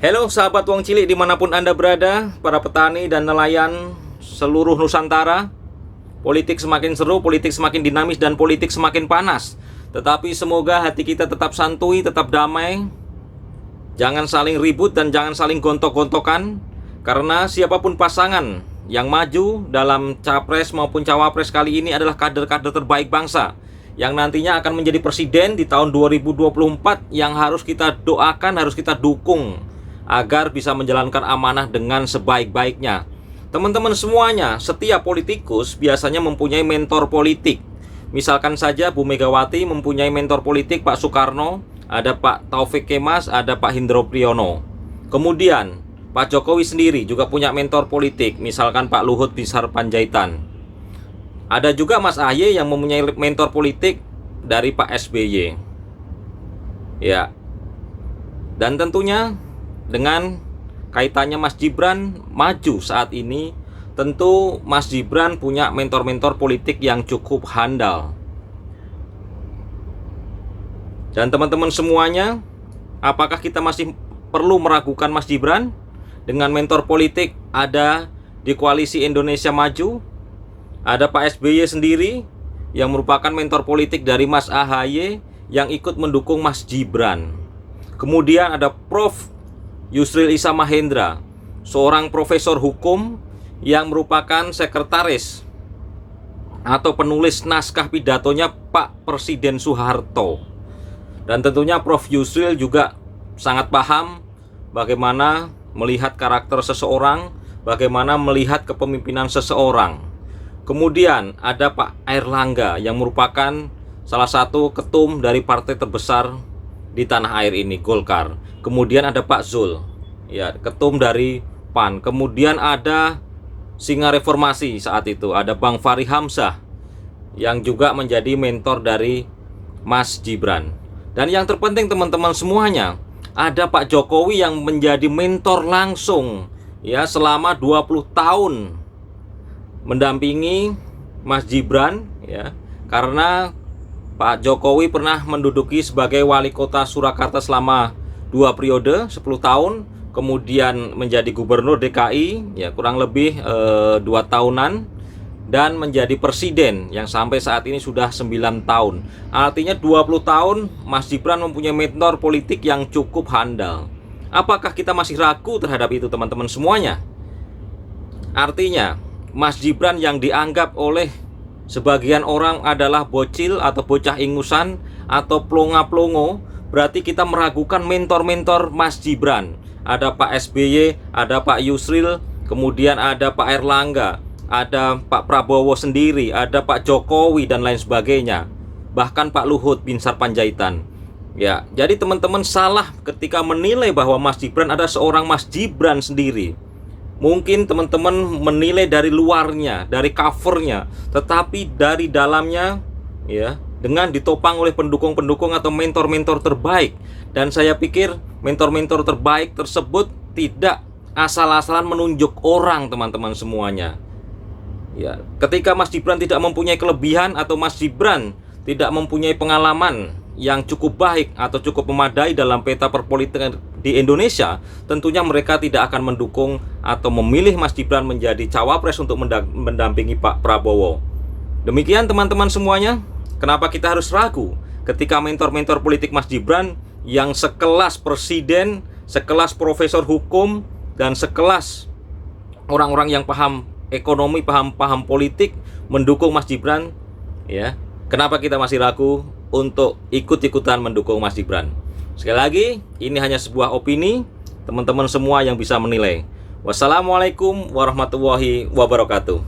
Halo sahabat Wong Cilik dimanapun Anda berada, para petani dan nelayan seluruh Nusantara. Politik semakin seru, politik semakin dinamis, dan politik semakin panas. Tetapi semoga hati kita tetap santuy, tetap damai. Jangan saling ribut dan jangan saling gontok-gontokan. Karena siapapun pasangan yang maju dalam capres maupun cawapres kali ini adalah kader-kader terbaik bangsa, yang nantinya akan menjadi presiden di tahun 2024, yang harus kita doakan, harus kita dukung agar bisa menjalankan amanah dengan sebaik-baiknya. Teman-teman semuanya, setiap politikus biasanya mempunyai mentor politik. Misalkan saja Bu Megawati mempunyai mentor politik Pak Soekarno, ada Pak Taufik Kemas, ada Pak Hendro Priyono. Kemudian Pak Jokowi sendiri juga punya mentor politik, misalkan Pak Luhut Binsar Panjaitan. Ada juga Mas Ahy yang mempunyai mentor politik dari Pak SBY. Ya. Dan tentunya dengan kaitannya Mas Gibran maju saat ini, tentu Mas Gibran punya mentor-mentor politik yang cukup handal. Dan teman-teman semuanya, apakah kita masih perlu meragukan Mas Gibran? Dengan mentor politik ada di Koalisi Indonesia Maju, ada Pak SBY sendiri yang merupakan mentor politik dari Mas AHY yang ikut mendukung Mas Gibran. Kemudian ada Prof. Yusril Issa Mahendra, seorang profesor hukum yang merupakan sekretaris atau penulis naskah pidatonya Pak Presiden Soeharto. Dan tentunya Prof. Yusril juga sangat paham bagaimana melihat karakter seseorang, bagaimana melihat kepemimpinan seseorang. Kemudian ada Pak Airlangga yang merupakan salah satu ketum dari partai terbesar di tanah air ini, Golkar. Kemudian ada Pak Zul, ya, ketum dari PAN. Kemudian ada singa reformasi saat itu, ada Bang Fahri Hamzah yang juga menjadi mentor dari Mas Gibran. Dan yang terpenting teman-teman semuanya, ada Pak Jokowi yang menjadi mentor langsung, ya, selama 20 tahun mendampingi Mas Gibran, ya, karena Pak Jokowi pernah menduduki sebagai wali kota Surakarta selama 2 periode 10 tahun, kemudian menjadi gubernur DKI, ya, kurang lebih 2 tahunan, dan menjadi presiden yang sampai saat ini sudah 9 tahun. Artinya 20 tahun Mas Gibran mempunyai mentor politik yang cukup handal. Apakah kita masih ragu terhadap itu teman-teman semuanya? Artinya Mas Gibran yang dianggap oleh sebagian orang adalah bocil atau bocah ingusan atau plonga-plongo, berarti kita meragukan mentor-mentor Mas Gibran. Ada Pak SBY, ada Pak Yusril, kemudian ada Pak Airlangga, ada Pak Prabowo sendiri, ada Pak Jokowi dan lain sebagainya. Bahkan Pak Luhut Binsar Panjaitan. Ya, jadi teman-teman salah ketika menilai bahwa Mas Gibran ada seorang Mas Gibran sendiri. Mungkin teman-teman menilai dari luarnya, dari covernya, tetapi dari dalamnya, ya, dengan ditopang oleh pendukung-pendukung atau mentor-mentor terbaik. Dan saya pikir mentor-mentor terbaik tersebut tidak asal-asalan menunjuk orang teman-teman semuanya. Ya, ketika Mas Gibran tidak mempunyai kelebihan atau Mas Gibran tidak mempunyai pengalaman yang cukup baik atau cukup memadai dalam peta perpolitikan di Indonesia, tentunya mereka tidak akan mendukung atau memilih Mas Gibran menjadi cawapres untuk mendampingi Pak Prabowo. Demikian teman-teman semuanya. Kenapa kita harus ragu ketika mentor-mentor politik Mas Gibran yang sekelas presiden, sekelas profesor hukum, dan sekelas orang-orang yang paham ekonomi, paham politik mendukung Mas Gibran, ya. Kenapa kita masih ragu untuk ikut-ikutan mendukung Mas Gibran? Sekali lagi, ini hanya sebuah opini, teman-teman semua yang bisa menilai. Wassalamualaikum warahmatullahi wabarakatuh.